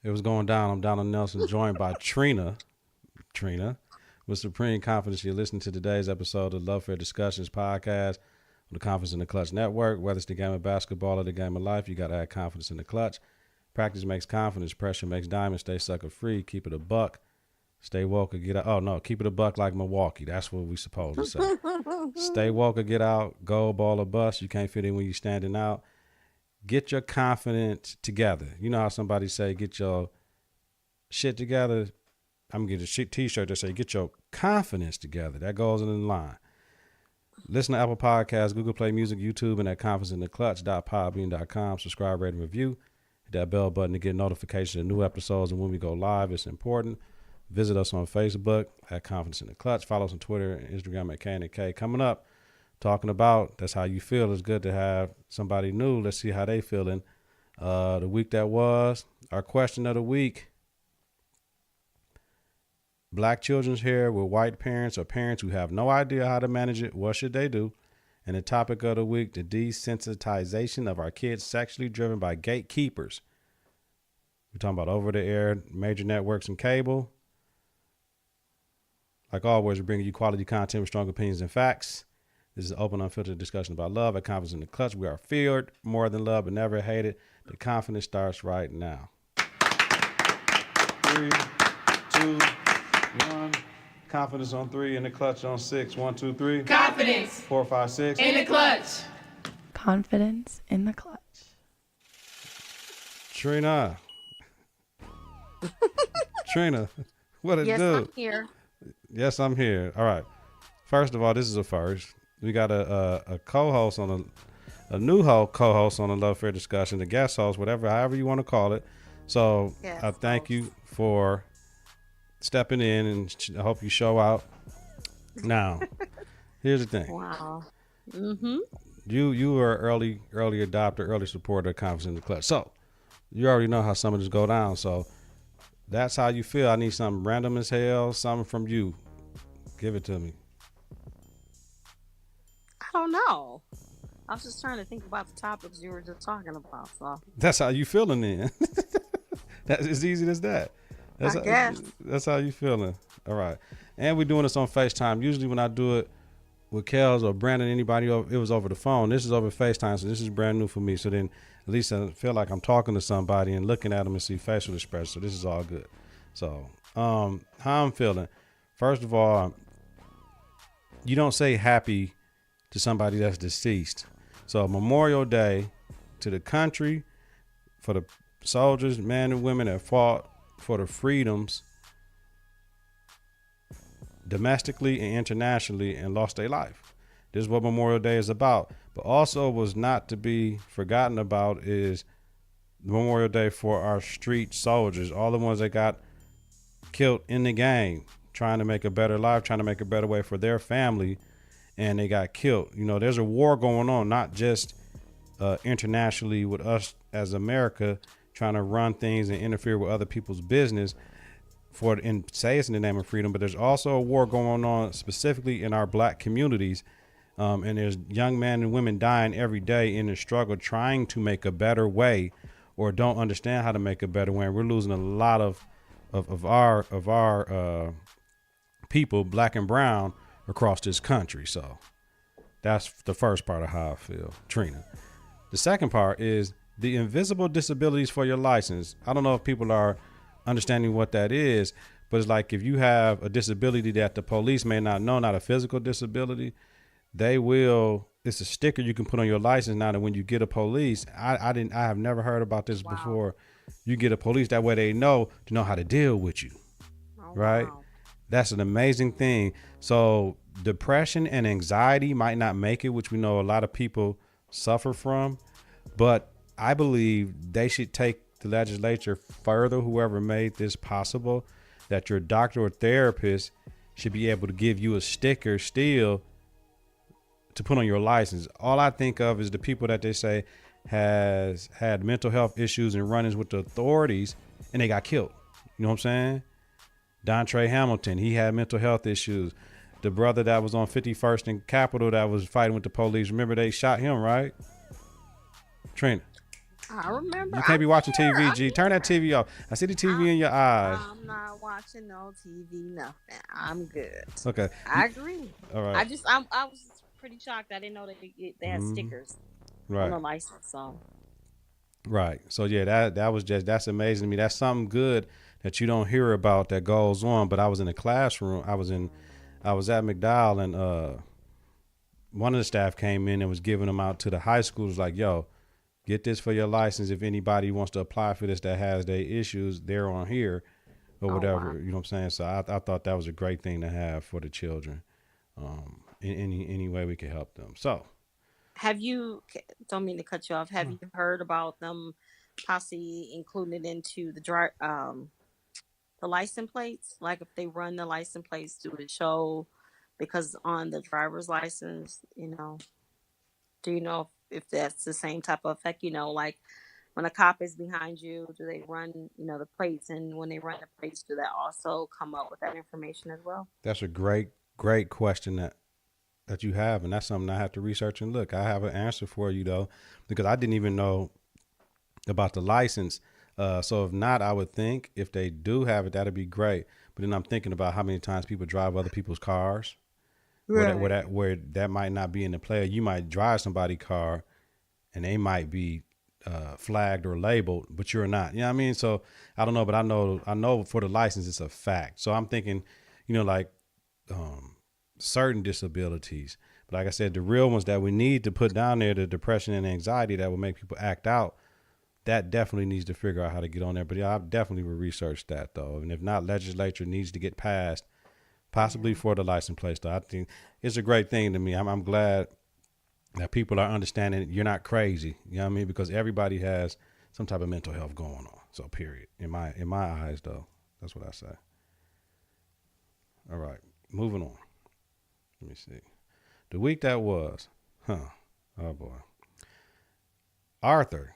It was going down. I'm Donald Nelson, joined by Trina. Trina, with supreme confidence, you're listening to today's episode of Love Fair Discussions podcast on the Confidence in the Clutch Network. Whether it's the game of basketball or the game of life, you got to add confidence in the clutch. Practice makes confidence. Pressure makes diamonds. Stay sucker free. Keep it a buck. Stay woke or get out. Oh, no. Keep it a buck like Milwaukee. That's what we supposed to say. Stay woke or get out. Gold ball or bust. You can't fit in when you're standing out. Get your confidence together. You know how somebody say, get your shit together. I'm going to get a t-shirt that say, get your confidence together. That goes in the line. Listen to Apple Podcasts, Google Play Music, YouTube, and at confidenceintheclutch.podbean.com. Subscribe, rate, and review. Hit that bell button to get notifications of new episodes and when we go live. It's important. Visit us on Facebook at Confidence in the Clutch. Follow us on Twitter and Instagram at K&K. Coming up, talking about that's how you feel. It's good to have somebody new. Let's see how they feeling. The week that was, our question of the week. Black children's hair with white parents or parents who have no idea how to manage it. What should they do? And the topic of the week, the desensitization of our kids sexually driven by gatekeepers. We're talking about over-the-air, major networks and cable. Like always, we're bringing you quality content with strong opinions and facts. This is an open, unfiltered discussion about love at Confidence in the Clutch. We are feared more than love, but never hated. The confidence starts right now. 3, 2, 1. Confidence on 3, in the clutch on 6. 1, 2, 3. Confidence 4, 5, 6. in the clutch. Confidence in the clutch. Trina. Trina, what it Yes, do? I'm here. Yes, I'm here. All right. First of all, this is a first. We got a co-host on a new co-host on the Love Fair Discussion, a guest host, however you want to call it. So Yes, I thank you for stepping in, and I hope you show out. Now, here's the thing. Wow. Mm-hmm. You were early adopter, early supporter of Confidence in the Clutch. So you already know how some of this go down. So that's how you feel. I need something random as hell, something from you. Give it to me. I don't know. I was just trying to think about the topics you were just talking about. So That's how you feeling then. That's as easy as that. I guess. That's how you feeling. All right. And we're doing this on FaceTime. Usually when I do it with Kels or Brandon, anybody, it was over the phone. This is over FaceTime, so this is brand new for me. So then at least I feel like I'm talking to somebody and looking at them and see facial expression. So this is all good. So how I'm feeling. First of all, you don't say happy to somebody that's deceased. So Memorial Day to the country, for the soldiers, men and women that fought for the freedoms domestically and internationally and lost their life. This is what Memorial Day is about. But also was not to be forgotten about is Memorial Day for our street soldiers, all the ones that got killed in the game, trying to make a better life, trying to make a better way for their family, and they got killed. You know, there's a war going on, not just internationally with us as America trying to run things and interfere with other people's business and say it's in the name of freedom, but there's also a war going on specifically in our black communities. And there's young men and women dying every day in the struggle, trying to make a better way or don't understand how to make a better way. And we're losing a lot of our people, black and brown, across this country. So that's the first part of how I feel, Trina. The second part is the invisible disabilities for your license. I don't know if people are understanding what that is, but it's like if you have a disability that the police may not know, not a physical disability, it's a sticker you can put on your license now that when you get a police, I have never heard about this before. You get a police, that way they know how to deal with you. Right? Wow. That's an amazing thing. So depression and anxiety might not make it, which we know a lot of people suffer from, but I believe they should take the legislature further, whoever made this possible, that your doctor or therapist should be able to give you a sticker still to put on your license. All I think of is the people that they say has had mental health issues and run-ins with the authorities and they got killed. You know what I'm saying? Dontre Hamilton, he had mental health issues. The brother that was on 51st and Capitol that was fighting with the police, remember they shot him, right? Trina. I remember. You can't be watching I'm here. TV, G. Turn that TV off. I see the TV in your eyes. I'm not watching no TV, nothing. I'm good. Okay. I agree. All right. I was pretty shocked. I didn't know they had stickers on Right. the license. So Right. So yeah, that's amazing to me. That's something good that you don't hear about that goes on. But I was in a classroom. I was at McDowell, and one of the staff came in and was giving them out to the high schools like, yo, get this for your license. If anybody wants to apply for this that has their issues, they're on here or whatever. wow. You know what I'm saying? So I thought that was a great thing to have for the children. In any way we could help them. So Have you? Don't mean to cut you off. Have you heard about them possibly including it into the license plates? Like if they run the license plates to the show, because on the driver's license, do you know if that's the same type of effect? Like when a cop is behind you, do they run, the plates? And when they run the plates, do that also come up with that information as well? that's a great question that you have, and that's something I have to research and look. I have an answer for you though, because I didn't even know about the license. So if not, I would think if they do have it, that'd be great. But then I'm thinking about how many times people drive other people's cars, where that might not be in the play. You might drive somebody's car, and they might be flagged or labeled, but you're not. You know what I mean? So I don't know, but I know for the license it's a fact. So I'm thinking, like certain disabilities. But like I said, the real ones that we need to put down there, the depression and anxiety that will make people act out, that definitely needs to figure out how to get on there. But yeah, I definitely will research that though. And if not, legislature needs to get passed, possibly for the license plate though. I think it's a great thing to me. I'm glad that people are understanding you're not crazy. You know what I mean? Because everybody has some type of mental health going on. So period. In my eyes though, that's what I say. All right, moving on. Let me see. The week that was, oh boy. Arthur.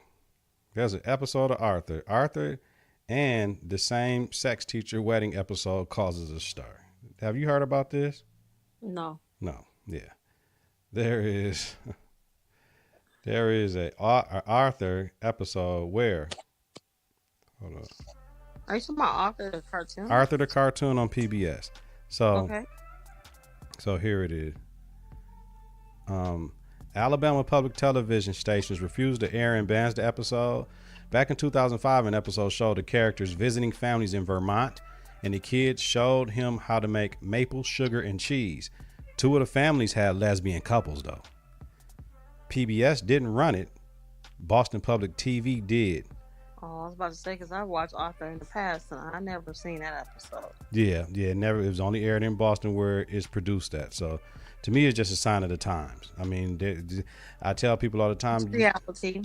There's an episode of Arthur. Arthur and the same sex teacher wedding episode causes a stir. Have you heard about this? No. No. Yeah. There is a Arthur episode where, hold on. Are you talking about Arthur the cartoon? Arthur the cartoon on PBS. So, okay. So here it is. Alabama public television stations refused to air and bans the episode. Back in 2005, an episode showed the characters visiting families in Vermont, and the kids showed him how to make maple sugar and cheese. Two of the families had lesbian couples, though. PBS didn't run it. Boston Public TV did. Oh, I was about to say, because I watched Arthur in the past, and I never seen that episode. Yeah, never. It was only aired in Boston where it's produced at. So, to me, it's just a sign of the times. I mean, I tell people all the time, it's reality.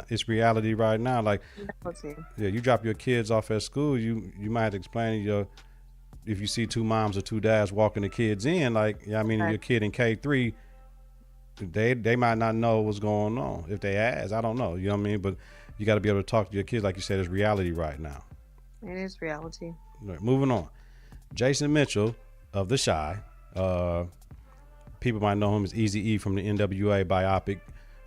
It's reality right now. Like, reality. Yeah, you drop your kids off at school, you might have to explain if you see two moms or two dads walking the kids in, like, yeah, I mean, your kid in K3, they might not know what's going on. If they ask, I don't know. You know what I mean? But you got to be able to talk to your kids, like you said, it's reality right now. It is reality. Right, moving on. Jason Mitchell of The Chi, people might know him as Eazy-E from the NWA biopic,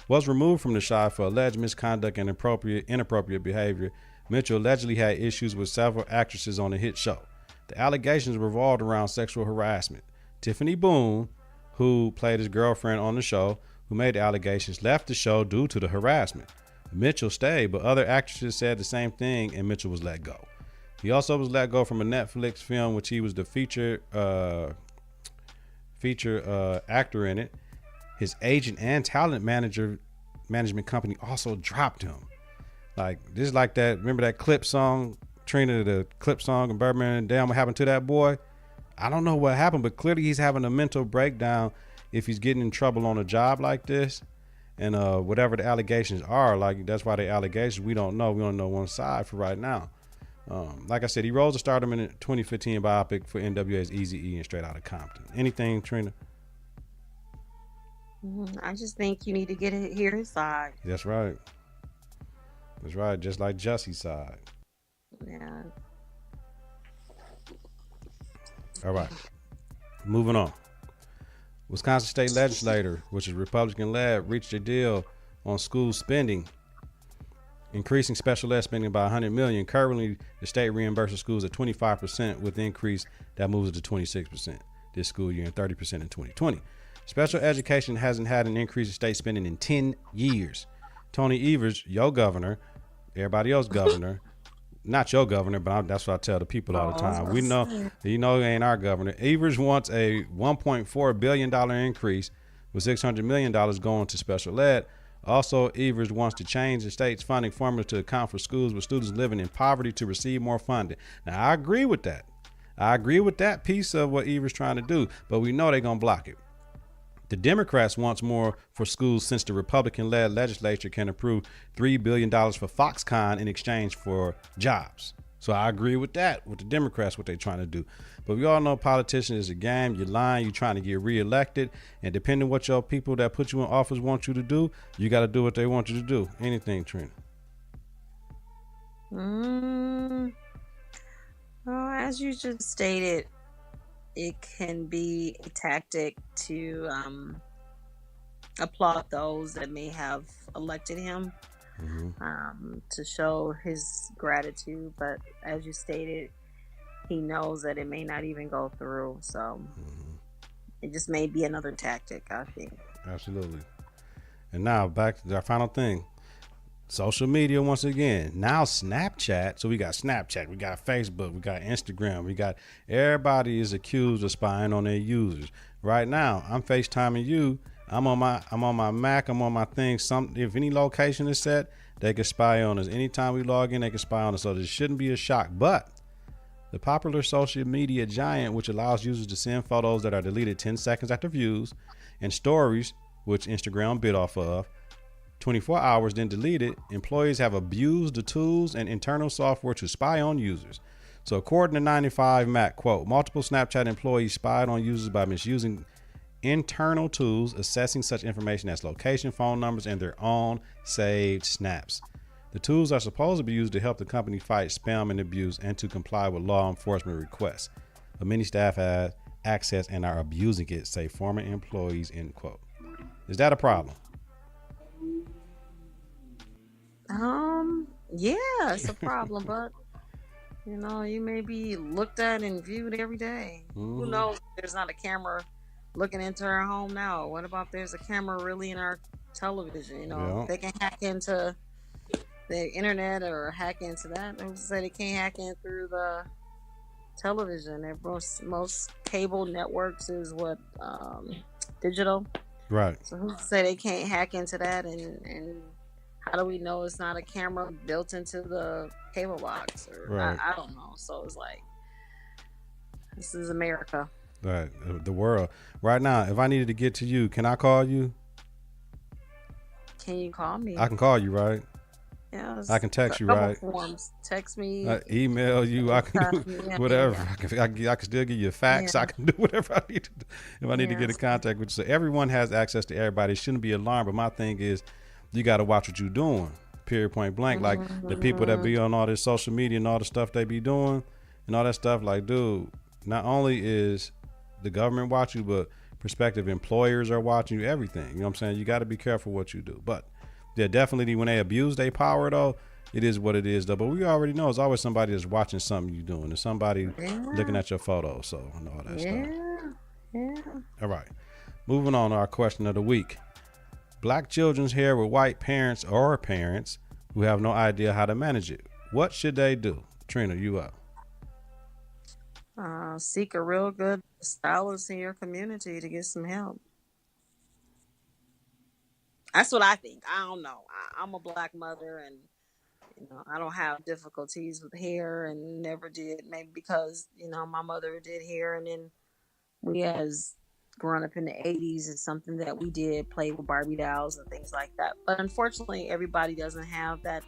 was removed from The Chi for alleged misconduct and inappropriate behavior. Mitchell allegedly had issues with several actresses on the hit show. The allegations revolved around sexual harassment. Tiffany Boone, who played his girlfriend on the show, who made the allegations, left the show due to the harassment. Mitchell stayed, but other actresses said the same thing, and Mitchell was let go. He also was let go from a Netflix film, which he was the feature actor in it. His agent and talent management company also dropped him. Like, this is like that. Remember that clip song, Trina, the clip song, and Birdman and Damn, what happened to that boy? I don't know what happened, but clearly he's having a mental breakdown if he's getting in trouble on a job like this. And whatever the allegations are, like, that's why the allegations, we don't know. We don't know one side for right now. Like I said, he rose to stardom in a 2015 biopic for NWA's Eazy-E and Straight Outta Compton. Anything, Trina? I just think you need to hear his side. That's right. That's right. Just like Jussie's side. Yeah. All right. Moving on. Wisconsin State Legislature, which is Republican-led, reached a deal on school spending increasing special ed spending by $100 million. Currently, the state reimburses schools at 25%, with the increase that moves it to 26% this school year and 30% in 2020. Special education hasn't had an increase in state spending in 10 years. Tony Evers, your governor, everybody else governor, not your governor, but that's what I tell the people all the time. We know, he ain't our governor. Evers wants a $1.4 billion increase, with $600 million going to special ed. Also, Evers wants to change the state's funding formula to account for schools with students living in poverty to receive more funding. Now, I agree with that. I agree with that piece of what Evers trying to do, but we know they're going to block it. The Democrats wants more for schools since the Republican-led legislature can approve $3 billion for Foxconn in exchange for jobs. So I agree with that, with the Democrats, what they're trying to do. But we all know politicians is a game. You're lying. You're trying to get reelected. And depending on what your people that put you in office want you to do, you got to do what they want you to do. Anything, Trina? Well, as you just stated, it can be a tactic to applaud those that may have elected him, to show his gratitude. But as you stated, he knows that it may not even go through. So it just may be another tactic, I think. Absolutely. And now back to our final thing. Social media once again. Now Snapchat. So we got Snapchat, we got Facebook, we got Instagram, we got everybody is accused of spying on their users. Right now, I'm FaceTiming you. I'm on my Mac, I'm on my thing. If any location is set, they can spy on us. Anytime we log in, they can spy on us. So this shouldn't be a shock. But the popular social media giant, which allows users to send photos that are deleted 10 seconds after views, and stories, which Instagram bit off of, 24 hours then deleted, employees have abused the tools and internal software to spy on users. So according to 95 Mac, quote, multiple Snapchat employees spied on users by misusing internal tools, assessing such information as location, phone numbers, and their own saved snaps. The tools are supposed to be used to help the company fight spam and abuse and to comply with law enforcement requests. But many staff have access and are abusing it, say former employees, end quote. Is that a problem? Yeah, it's a problem, but you may be looked at and viewed every day. Who knows if there's not a camera looking into our home now? What about if there's a camera really in our television? They can hack into the internet or hack into that. They say they can't hack in through the television. And most cable networks is digital. Right. So who say they can't hack into that? And how do we know it's not a camera built into the cable box? Right. I don't know. So it's like, this is America. Right. The world. Right now, if I needed to get to you, can I call you? Can you call me? I can call you, right? Yeah. I can text you, right? Forms. Text me. Email you. I can do whatever. Yeah. I can still give you a fax. Yeah. I can do whatever I need to do if I need to get in contact with you. So everyone has access to everybody. It shouldn't be alarmed. But my thing is, you got to watch what you're doing. Period, point blank. Like the people that be on all this social media and all the stuff they be doing and all that stuff. Like, dude, not only is the government watching you, but prospective employers are watching you. Everything. You know what I'm saying? You got to be careful what you do. But yeah, definitely when they abuse their power, though, it is what it is, though. But we already know it's always somebody that's watching something you're doing. There's somebody looking at your photos, so and all that stuff. Yeah. All right. Moving on to our question of the week. Black children's hair with white parents or parents who have no idea how to manage it. What should they do? Trina, you up. Seek a real good stylist in your community to get some help. That's what I think. I don't know. I'm a black mother, and I don't have difficulties with hair, and never did. Maybe because my mother did hair, and then we, as growing up in the 80s, is something that we did, play with Barbie dolls and things like that. But unfortunately, everybody doesn't have that.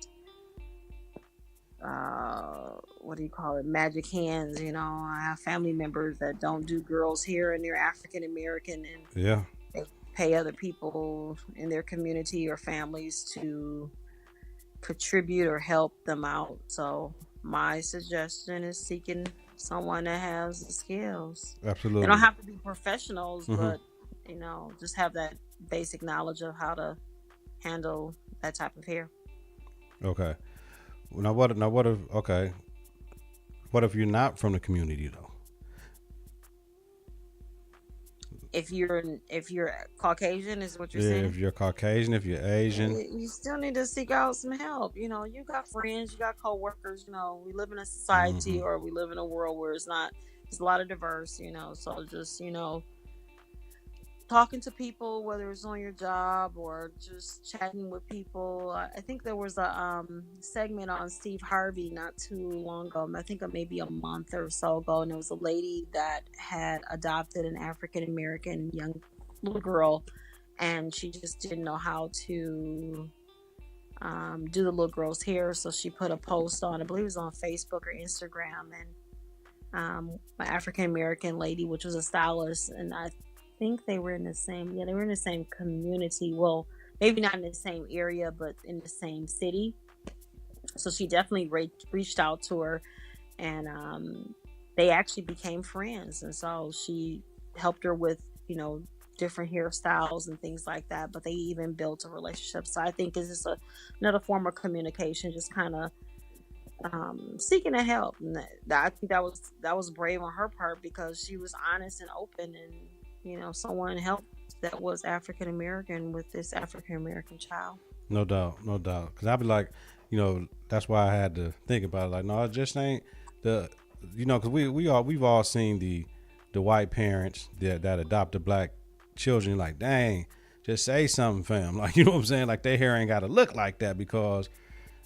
What do you call it? Magic hands. I have family members that don't do girls' hair, and they're African American, and yeah. They pay other people in their community or families to contribute or help them out. So my suggestion is seeking someone that has the skills. Absolutely. They don't have to be professionals, but just have that basic knowledge of how to handle that type of hair. Okay. Now what? Now what if? Okay. What if you're not from the community though? If you're Caucasian, is what you're Yeah, if saying. you're Caucasian, if you're Asian. You still need to seek out some help. You got friends, you got coworkers. We live in a Mm-hmm. society, or we live in a world where there's a lot of diverse. So just talking to people, whether it's on your job or just chatting with people. I think there was a segment on Steve Harvey not too long ago. I think maybe a month or so ago, and it was a lady that had adopted an African American young little girl, and she just didn't know how to do the little girl's hair, so she put a post on, I believe it was on Facebook or Instagram, and my African American lady, which was a stylist, and I think they were in the same, yeah, they were in the same community. Well, maybe not in the same area, but in the same city. So she definitely reached out to her, and they actually became friends. And so she helped her with, different hairstyles and things like that. But they even built a relationship. So I think it's just another form of communication, just kind of seeking a help. And I think that was brave on her part, because she was honest and open, and someone helped that was African American with this African American child. No doubt, no doubt. Because I'd be like, that's why I had to think about it. Like, no, it just ain't the, because we've all seen the white parents that adopt the black children. Like, dang, just say something, fam. Like, you know what I'm saying? Like, their hair ain't got to look like that, because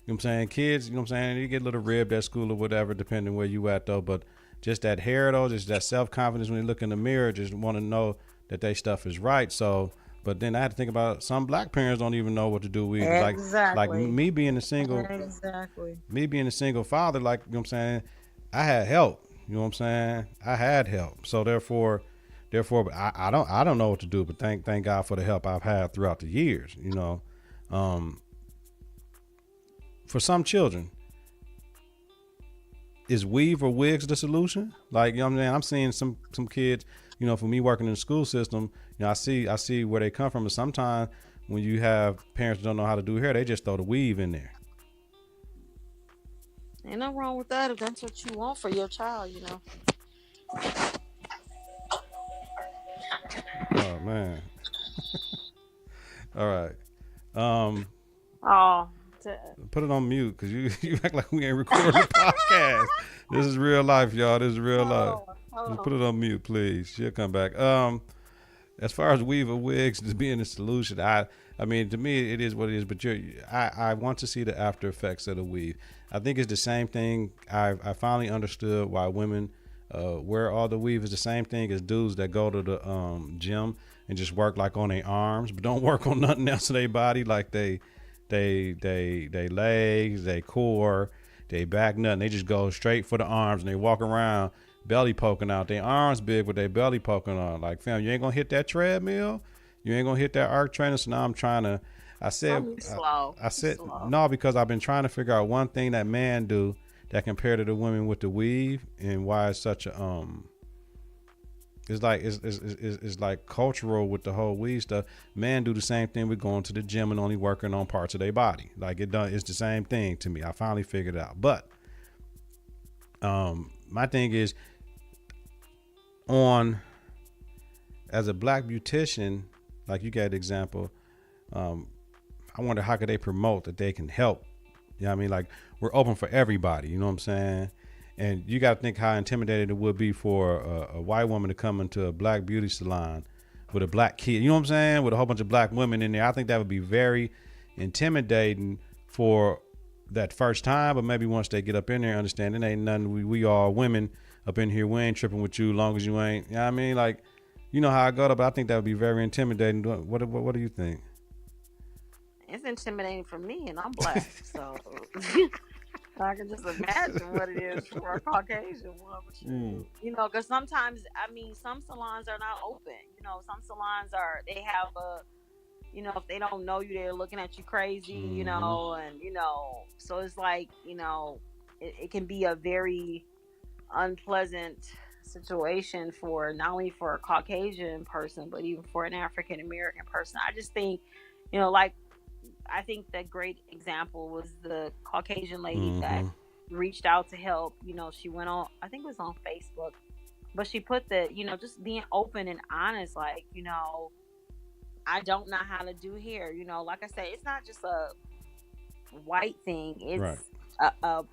you know what I'm saying, kids, you know what I'm saying, you get a little ribbed at school or whatever, depending where you at though. But just that hair though, just that self confidence when they look in the mirror, just want to know that they stuff is right. So, but then I had to think about some black parents don't even know what to do with. Like Exactly. me being a single, Exactly. me being a single father, like, you know what I'm saying, I had help. You know what I'm saying? I had help. So therefore, I don't know what to do. But thank God for the help I've had throughout the years. Um, for some children, is weave or wigs the solution? Like, you know what I'm saying? I'm seeing some kids, for me working in the school system, I see where they come from. And sometimes when you have parents that don't know how to do hair, they just throw the weave in there. Ain't nothing wrong with that if that's what you want for your child. Oh man. All right. Um, Oh, put it on mute because you you act like we ain't recording the podcast. This is real life, y'all. This is real life. hold Just put on. it on mute, please. She'll come back. As far as weave or wigs as being the solution, I mean, to me, it is what it is. But I want to see the after effects of the weave. I think it's the same thing. I finally understood why women wear all the weave. Is the same thing as dudes that go to the gym and just work like on their arms, but don't work on nothing else in their body, like they legs, they core, they back, nothing. They just go straight for the arms and they walk around belly poking out. Their arms big with their belly poking on. Like, fam, you ain't gonna hit that treadmill. You ain't gonna hit that arc trainer. So now I'm trying to. I said, Some you slow. I You said slow. no, because I've been trying to figure out one thing that man do that compared to the women with the weave, and why it's such a it's like cultural with the whole weed stuff. Men do the same thing with going to the gym and only working on parts of their body. Like, it's the same thing to me. I finally figured it out. But my thing is, on as a black beautician, like you got an example, I wonder how could they promote that they can help. You know what I mean? Like, we're open for everybody, you know what I'm saying? And you got to think how intimidating it would be for a white woman to come into a black beauty salon with a black kid, you know what I'm saying? With a whole bunch of black women in there. I think that would be very intimidating for that first time, but maybe once they get up in there, understand it ain't nothing. We all women up in here. We ain't tripping with you long as you ain't, you know what I mean? Like, you know how I go, but I think that would be very intimidating. What do you think? It's intimidating for me, and I'm black, so I can just imagine what it is for a Caucasian woman. But Mm. because sometimes, I mean, some salons are not open. Some salons they have if they don't know you, they're looking at you crazy, Mm-hmm. and so it's like, it can be a very unpleasant situation for not only for a Caucasian person, but even for an African American person. I just think, like I think that great example was the Caucasian lady that Mm-hmm. reached out to help. She went on, I think it was on Facebook, but she put that, just being open and honest, like, I don't know how to do hair. Like I said, it's not just a white thing, Right. it's a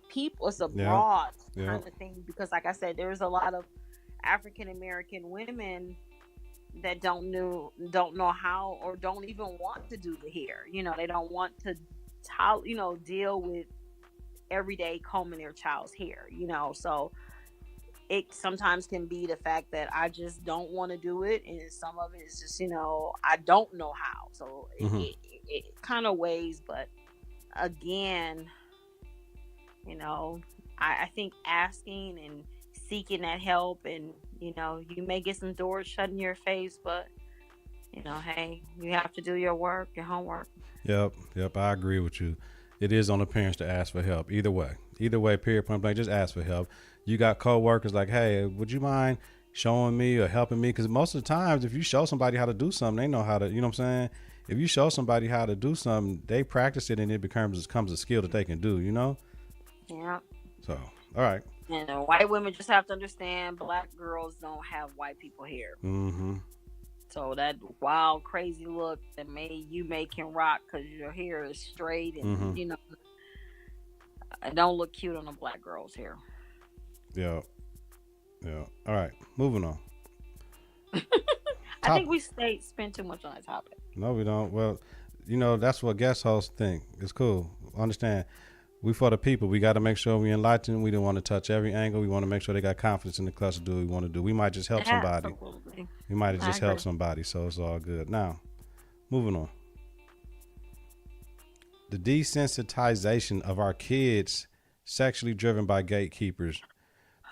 people, it's a Yeah. broad Yeah. kind of thing, because like I said, there's a lot of African American women that don't know how, or don't even want to do the hair. They don't want to deal with everyday combing their child's hair. So it sometimes can be the fact that I just don't want to do it, and some of it is just I don't know how. So it, Mm-hmm. it, it kind of weighs, but again, you know I think asking and seeking that help, and you may get some doors shut in your face, but hey, you have to do your work, your homework. Yep. Yep. I agree with you. It is on the parents to ask for help. Either way. Either way, period, point blank, just ask for help. You got coworkers like, hey, would you mind showing me or helping me? Because most of the times, if you show somebody how to do something, they know how to, you know what I'm saying? If you show somebody how to do something, they practice it and it becomes a skill that they can do, you know? Yeah. So, all right. And white women just have to understand black girls don't have white people hair. Mm-hmm. So that wild, crazy look that you can rock because your hair is straight, Mm-hmm. and it don't look cute on a black girl's hair. Yeah. Yeah. All right. Moving on. I think Top. we spend too much on that topic. No, we don't. Well, that's what guest hosts think. It's cool. Understand. We for the people. We got to make sure we enlighten. We don't want to touch every angle. We want to make sure they got confidence in the clutch to do what we want to do. We might just help somebody. Absolutely. We might have I just agree. helped somebody. So it's all good. Now, moving on. The desensitization of our kids sexually driven by gatekeepers.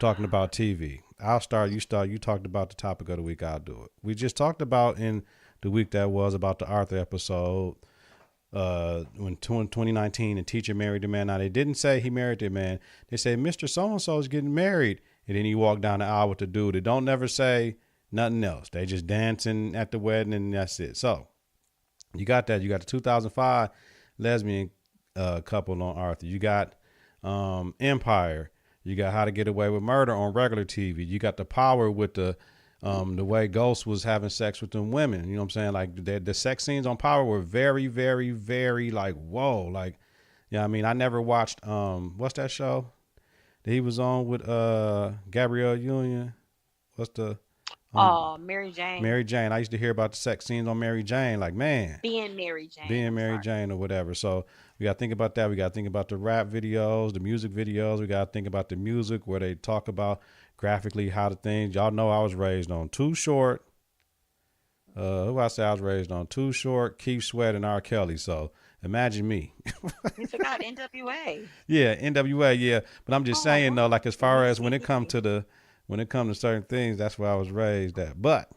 Talking about TV. I'll start. You start. You talked about the topic of the week. I'll do it. We just talked about in the week that was about the Arthur episode. When 2019, a teacher married a man. Now they didn't say he married the man. They say Mr. So and so is getting married, and then he walked down the aisle with the dude. They don't never say nothing else. They just dancing at the wedding, and that's it. So you got that. You got the 2005 lesbian couple on Arthur. You got Empire. You got How to Get Away with Murder on regular TV. You got The Power with the way Ghost was having sex with them women. You know what I'm saying? Like the sex scenes on Power were very, very, very like whoa. Like, yeah, I mean, I never watched what's that show that he was on with Gabrielle Union? What's the Mary Jane. Mary Jane? I used to hear about the sex scenes on Mary Jane. Like, man, Being Mary Jane. being I'm Mary sorry. Jane or whatever. So we got to think about that. We got to think about the rap videos, the music videos. We got to think about the music where they talk about graphically how the things. Y'all know I was raised on Too Short. Who I say I was raised on? Too Short, Keith Sweat, and R. Kelly. So imagine me. You forgot NWA. Yeah, NWA. Yeah, but I'm just Oh, saying though, wow. like as far as WCB. when it comes to certain things, that's where I was raised at. But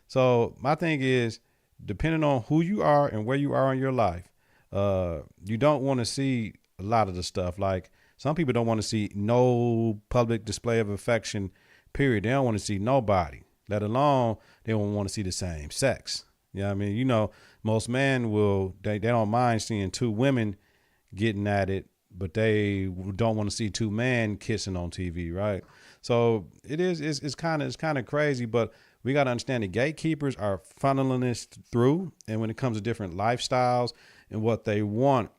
so my thing is, depending on who you are and where you are in your life, you don't want to see a lot of the stuff. Like some people don't want to see no public display of affection. Period. They don't want to see nobody, let alone they don't want to see the same sex. Yeah, I mean, most men they don't mind seeing two women getting at it, but they don't want to see two men kissing on TV, right? So it's kind of crazy, but we got to understand the gatekeepers are funneling this through, and when it comes to different lifestyles and what they want,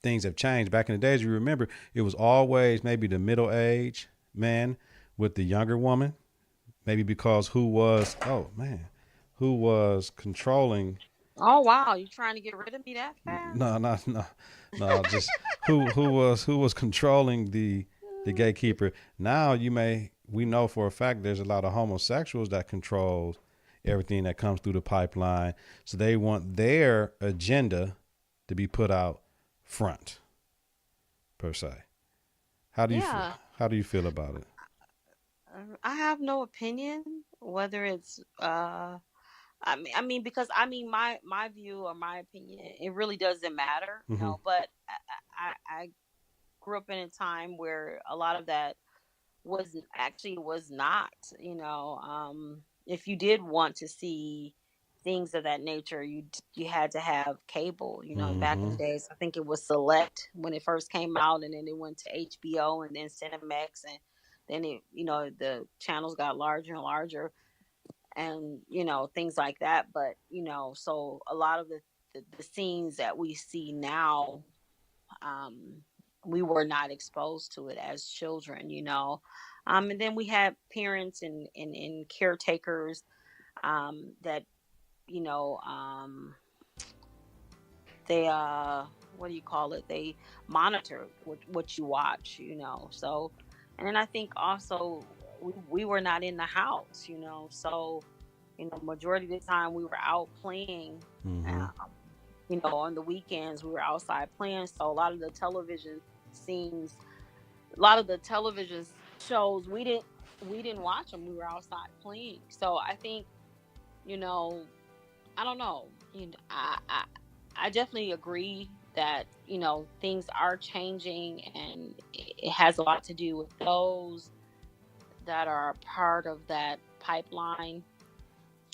things have changed. Back in the days, you remember, it was always maybe the middle age man with the younger woman, maybe because who was controlling. Oh, wow. You trying to get rid of me that fast? No, no, no, no. Just who was controlling the gatekeeper. Now we know for a fact there's a lot of homosexuals that control everything that comes through the pipeline. So they want their agenda to be put out front per se. How do you feel? Yeah. How do you feel about it? I have no opinion whether it's I mean, because my view or my opinion, it really doesn't matter, Mm-hmm. but I grew up in a time where a lot of that was not, if you did want to see things of that nature, you had to have cable. You know, back in Mm-hmm. the days, I think it was Select when it first came out, and then it went to HBO and then Cinemax, and then it, you know, the channels got larger and larger, and you know, things like that. But you know, so a lot of the scenes that we see now, um, we were not exposed to it as children, you know. And then we had parents and caretakers, that, you know, they what do you call it, they monitor what you watch, you know. So, and then I think also we were not in the house, you know. So, you know, majority of the time we were out playing. Mm-hmm. um, you know, on the weekends we were outside playing. So a lot of the television scenes, a lot of the television shows, we didn't watch them, we were outside playing. So I think, you know, I don't know. You know, I definitely agree that, you know, things are changing, and it has a lot to do with those that are a part of that pipeline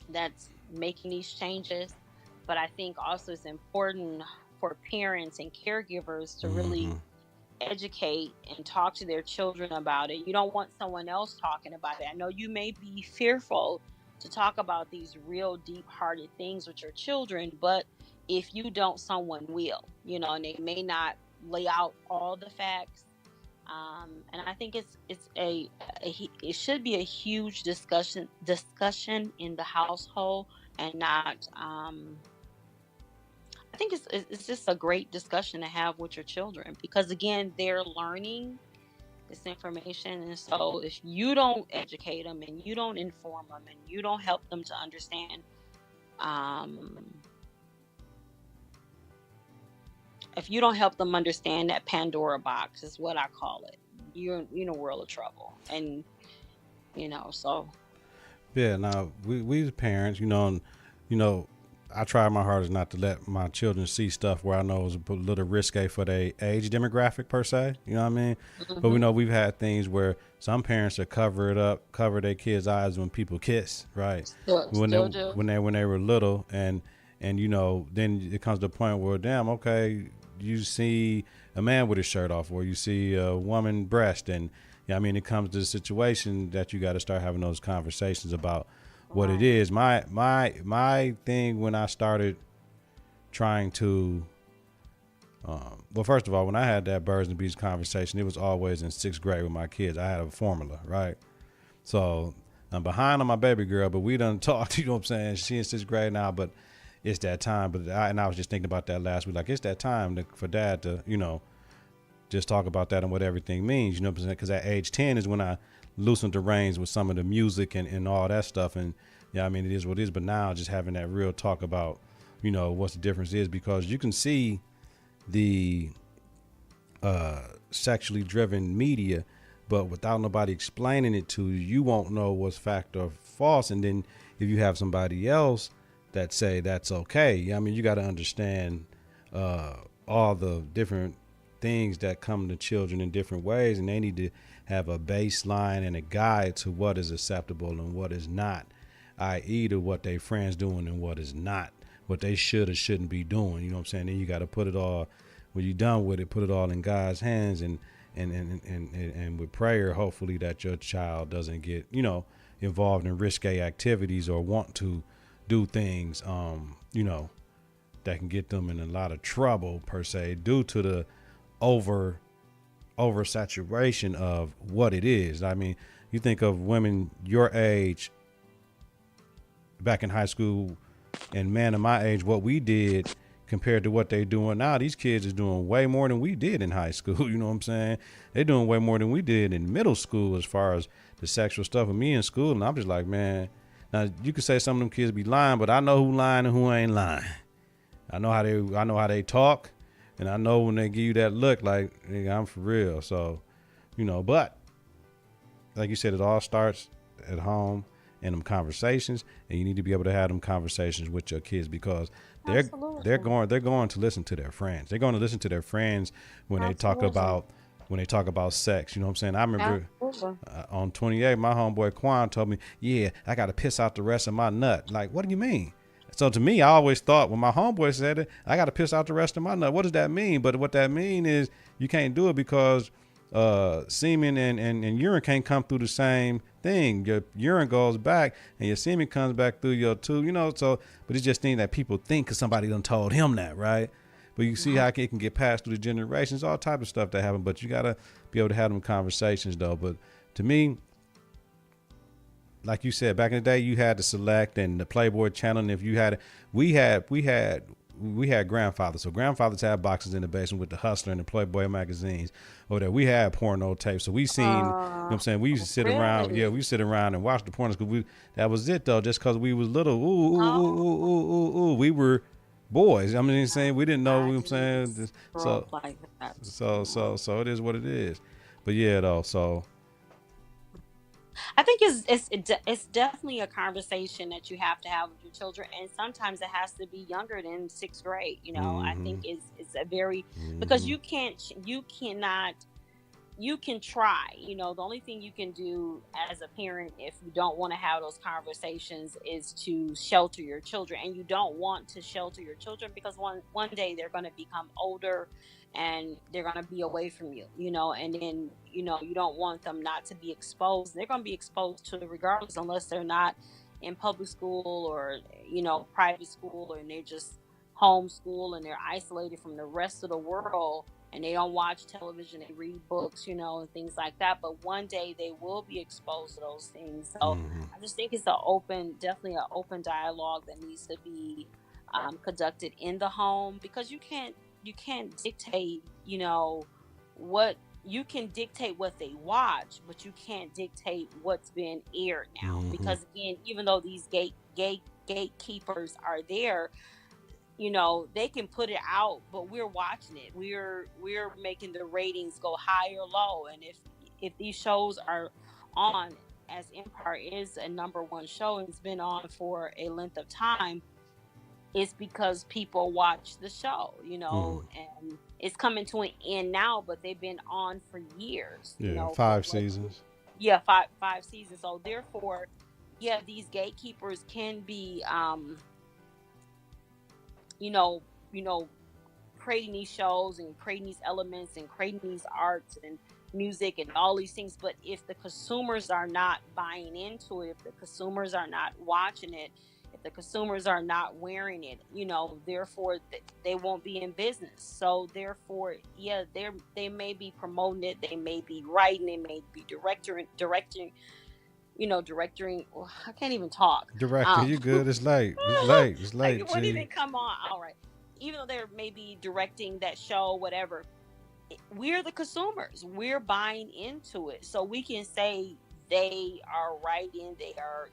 that's making these changes. But I think also it's important for parents and caregivers to Mm-hmm. really educate and talk to their children about it. You don't want someone else talking about it. I know you may be fearful to talk about these real deep hearted things with your children, but if you don't, someone will, you know, and they may not lay out all the facts. And I think it should be a huge discussion in the household, and not I think it's just a great discussion to have with your children, because again, they're learning this information. And so if you don't educate them and you don't inform them and you don't help them to understand, um, if you don't help them understand that Pandora box is what I call it, you're in a world of trouble. And you know, so Yeah. Now we as parents, you know, I try my hardest not to let my children see stuff where I know is a little risque for their age demographic per se. You know what I mean? But we hmm know we've had things where some parents are cover their kids' eyes when people kiss, right? When they still do. when they were little, and you know, then it comes to the point where, damn, okay, you see a man with his shirt off, or you see a woman breast, and yeah, I mean, it comes to the situation that you got to start having those conversations about what it Right. is. My thing when I started trying to, well, first of all, when I had that birds and bees conversation, it was always in sixth grade with my kids. I had a formula, right? So I'm behind on my baby girl, but we done talked. You know what I'm saying? She in sixth grade now, but it's that time. But I was just thinking about that last week. Like, it's that time for dad to, just talk about that and what everything means. You know what I'm saying? Because at age 10 is when I loosened the reins with some of the music and all that stuff. And yeah, I mean, it is what it is. But now just having that real talk about, what the difference is, because you can see the sexually driven media, but without nobody explaining it to you, you won't know what's fact or false. And then if you have somebody else that say that's okay, I mean, you got to understand all the different things that come to children in different ways, and they need to have a baseline and a guide to what is acceptable and what is not, i.e. to what they friends doing and what is not, what they should or shouldn't be doing. You know what I'm saying? Then you got to put it all, when you're done with it, put it all in God's hands, and with prayer, hopefully that your child doesn't get, involved in risque activities or want to do things, that can get them in a lot of trouble per se, due to the oversaturation of what it is. I mean, you think of women your age back in high school and men of my age, what we did compared to what they doing now. These kids is doing way more than we did in high school. You know what I'm saying? They're doing way more than we did in middle school as far as the sexual stuff with me in school. And I'm just like, man, now you could say some of them kids be lying, but I know who lying and who ain't lying. I know how they talk, and I know when they give you that look like, nigga, I'm for real. So, but like you said, it all starts at home in them conversations, and you need to be able to have them conversations with your kids, because they're Absolutely. going to listen to their friends. They're going to listen to their friends when they talk Absolutely. about sex. You know what I'm saying? I remember Absolutely. on 28, my homeboy Quan told me, "Yeah, I got to piss out the rest of my nut." Like, what do you mean? So to me, I always thought when my homeboy said it, I got to piss out the rest of my nut. What does that mean? But what that mean is you can't do it because semen and urine can't come through the same thing. Your urine goes back and your semen comes back through your tube, so, but it's just things that people think because somebody done told him that, right? But you see how it can get passed through the generations, all type of stuff that happen, but you got to be able to have them conversations though. But to me, like you said, back in the day, you had to select and the Playboy channel. And if you had, we had grandfathers. So grandfathers had boxes in the basement with the Hustler and the Playboy magazines over there. We had porno tapes. So we seen, you know what I'm saying? We used to sit around. Yeah, we sit around and watch the pornos because that was it though. Just because we was little, we were boys. I mean, saying we didn't know, what I'm saying? So it is what it is. But yeah, though, so. I think it's definitely a conversation that you have to have with your children, and sometimes it has to be younger than 6th grade. I think it's a very because you cannot. You can try, the only thing you can do as a parent, if you don't want to have those conversations, is to shelter your children. And you don't want to shelter your children because one day they're going to become older and they're going to be away from you, and then, you don't want them not to be exposed. They're going to be exposed to it regardless, unless they're not in public school or, private school, and they're just homeschool and they're isolated from the rest of the world. And they don't watch television, they read books, and things like that. But one day they will be exposed to those things. So I just think it's definitely an open dialogue that needs to be conducted in the home, because you can't dictate, what you can dictate what they watch, but you can't dictate what's being aired now. Because again, even though these gatekeepers are there, they can put it out, but we're watching it. We're making the ratings go high or low. And if these shows are on, as Empire is a #1 show and it's been on for a length of time, it's because people watch the show, and it's coming to an end now, but they've been on for years. Yeah, 5 seasons. Yeah, five seasons. So therefore, yeah, these gatekeepers can be creating these shows and creating these elements and creating these arts and music and all these things. But if the consumers are not buying into it, if the consumers are not watching it, if the consumers are not wearing it, therefore they won't be in business. So therefore, yeah, they may be promoting it, they may be writing, they may be directing. I can't even talk. Director, you good? It's late. It's late. It wouldn't even come on. All right. Even though they're maybe directing that show, whatever, we're the consumers. We're buying into it. So we can say they are writing, they are,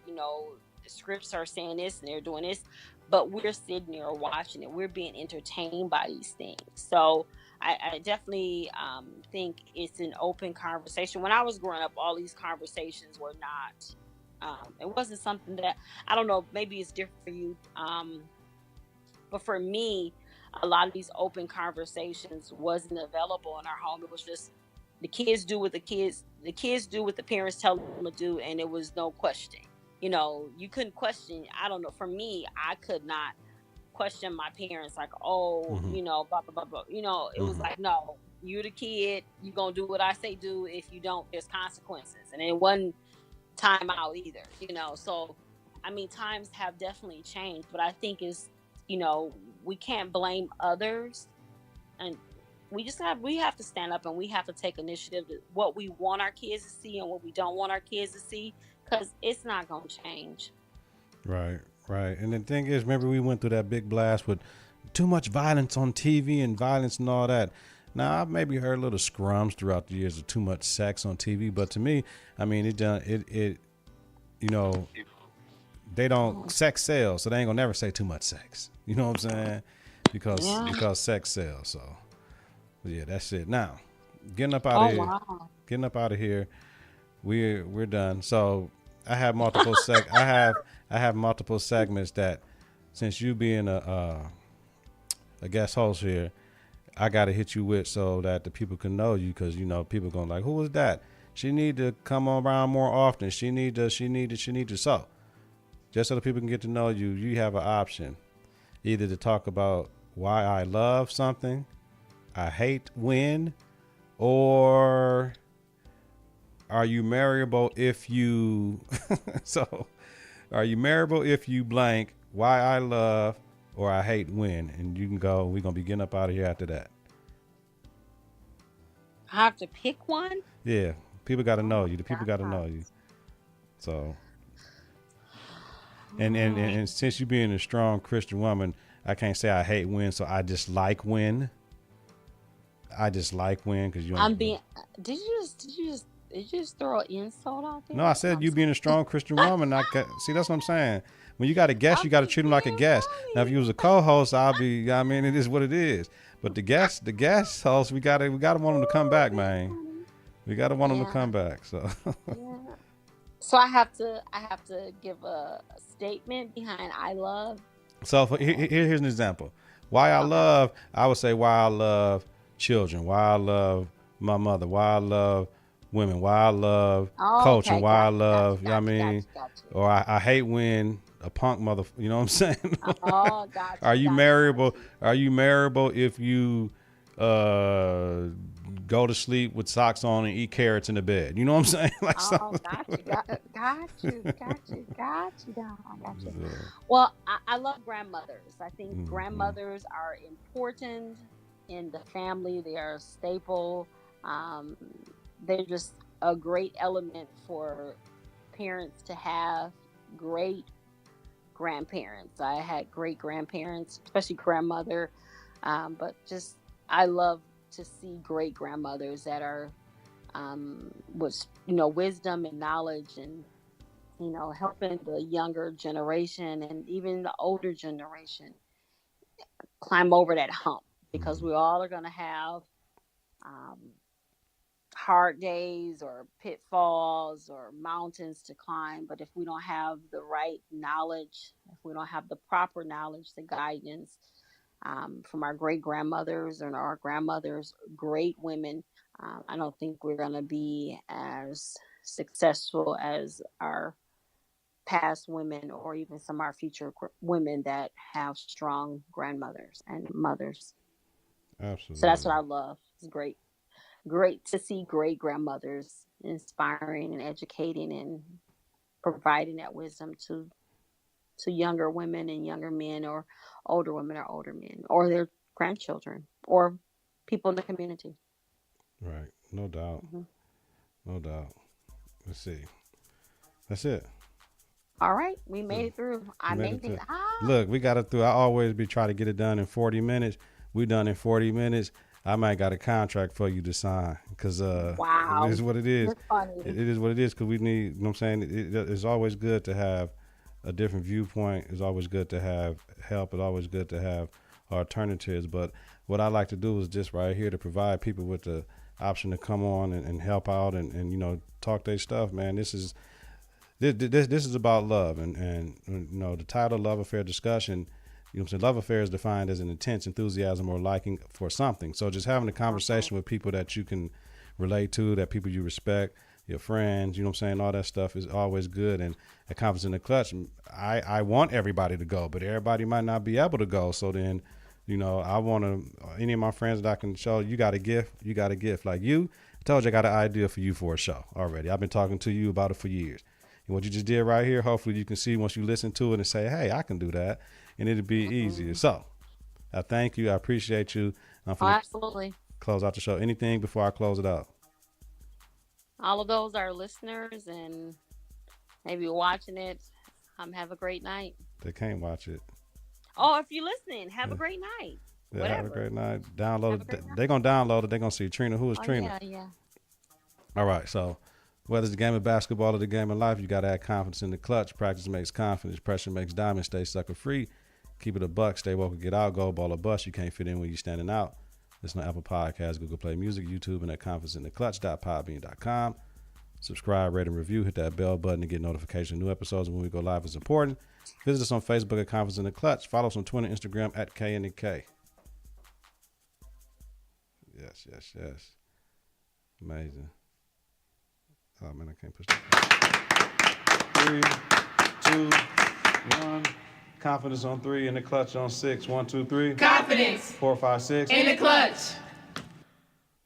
the scripts are saying this and they're doing this, but we're sitting there watching it. We're being entertained by these things. So I definitely think it's an open conversation. When I was growing up, all these conversations were not, it wasn't something that, I don't know, maybe it's different for you. But for me, a lot of these open conversations wasn't available in our home. It was just the kids do what the kids do what the parents tell them to do. And it was no questioning. You couldn't question. I don't know. For me, I could not question my parents like, blah, blah, blah, blah. It was like, no, you're the kid. You're going to do what I say do. If you don't, there's consequences. And it wasn't time out either, So, I mean, times have definitely changed. But I think it's, we can't blame others. And we have to stand up and we have to take initiative to what we want our kids to see and what we don't want our kids to see, because it's not going to change. Right. And the thing is, remember we went through that big blast with too much violence on TV and violence and all that. Now, I've maybe heard little scrums throughout the years of too much sex on TV, but to me, I mean, they don't, sex sells, so they ain't gonna never say too much sex. You know what I'm saying? Because sex sells. So, yeah, that's it. Now, getting up out of here. Wow. Getting up out of here. We're done. So I have multiple I have multiple segments that, since you being a guest host here, I got to hit you with so that the people can know you, because people going like, who was that? She need to come around more often. She need to. So just so the people can get to know you, you have an option. either to talk about why I love something, I hate when, or are you marriable if you so are you marriable if you blank why I love or I hate when, and you can go. We're gonna be getting up out of here after that. I have to pick one. Yeah, people got to Oh know my you. The people got to God. know you. So and since you being a strong Christian woman, I can't say I hate when, so I just like when. I just like when because you I'm don't. being. Did you just throw an insult out No, I there? No, said I'm you just being a strong Christian woman. See, that's what I'm saying. When you got a guest, I'm you got to just treat them like a being guest. Now, if you was a funny. co-host, I'll be. I mean, it is what it is. But the guest host, we gotta want them to come Ooh, back, being man. funny. We gotta want them to Yeah, come back. So, yeah. So I have to give a statement behind I love. Or here's an example. Why I okay. love, I would say why I love children. Why I love my mother. Why I love women. Why I love culture. Okay, Why I gotcha, love. gotcha, You know what I gotcha, mean? gotcha, gotcha. Or I hate when a punk mother. You know what I'm saying? Oh, Are gotcha, you gotcha, marriable? gotcha. Are you marriable if you uh go to sleep with socks on and eat carrots in the bed? You know what I'm saying? Like Oh, something. got you, dog. I got you. Well, I love grandmothers. I think Mm-hmm. grandmothers are important in the family. They are a staple. Um, they're just a great element for parents to have. Great grandparents. I had great grandparents, especially grandmother. But just I love to see great grandmothers that are with wisdom and knowledge, and helping the younger generation and even the older generation climb over that hump, because Mm-hmm. we all are going to have um, hard days or pitfalls or mountains to climb. But if we don't have the right knowledge, if we don't have the proper knowledge, the guidance from our great grandmothers and our grandmothers, great women, I don't think we're going to be as successful as our past women, or even some of our future women that have strong grandmothers and mothers. So that's Absolutely. what I love. It's great to see great grandmothers inspiring and educating and providing that wisdom to younger women and younger men, or older men, or their grandchildren, or people in the community. Right. No doubt. Hmm. No doubt. Let's see. That's it. All right, we Yeah. made it through. I We made it made to. it. Ah, Look, we got it through. I always be trying to get it done in 40 minutes. We done in 40 minutes. I might got a contract for you to sign because it wow, is what it is. you're funny. It is what it is because we need. You know what I'm saying? It's always good to have a different viewpoint. It's always good to have help. It's always good to have alternatives. But what I like to do is just right here to provide people with the option to come on and help out and talk their stuff, man. This is about love, and the title "Love Affair Discussion." You know what I'm saying? Love affair is defined as an intense enthusiasm or liking for something. So just having a Uh-huh. conversation with people that you can relate to, that people you respect, your friends, you know what I'm saying? All that stuff is always good. And at Conference in the Clutch, I want everybody to go, but everybody might not be able to go. So then, I want to, any of my friends that I can show, you got a gift, Like you, I told you I got an idea for you for a show already. I've been talking to you about it for years. And what you just did right here, hopefully you can see once you listen to it and say, hey, I can do that. And it'll be easier. Mhm. So I thank you. I appreciate you. I'm Oh, going to absolutely. close out the show. Anything before I close it out? All of those are listeners and maybe watching it. Have a great night. They can't watch it. Oh, if you're listening, have a Yeah. great night. Yeah, have a Whatever. great night. Have a Download great it. night. They're going to download it. They're going to see Trina. Who is Oh, Trina? yeah, yeah. All right. So whether it's the game of basketball or the game of life, you got to have confidence in the clutch. Practice makes confidence. Pressure makes diamonds. Stay sucker free. Keep it a buck. Stay woke. Get out. Go ball or bust. You can't fit in when you're standing out. Listen to Apple Podcasts, Google Play Music, YouTube, and at confidenceintheclutch.podbean.com. Subscribe, rate, and review. Hit that bell button to get notifications of new episodes when we go live. It's important. Visit us on Facebook at Confidence in the Clutch. Follow us on Twitter and Instagram at KNK. Yes, yes, yes. Amazing. Oh, man, I can't push that. 3, 2, 1. Confidence on 3 and the clutch on 6. 1, 2, 3. Confidence 4, 5, 6. in the clutch.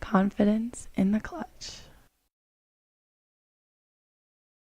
Confidence in the clutch.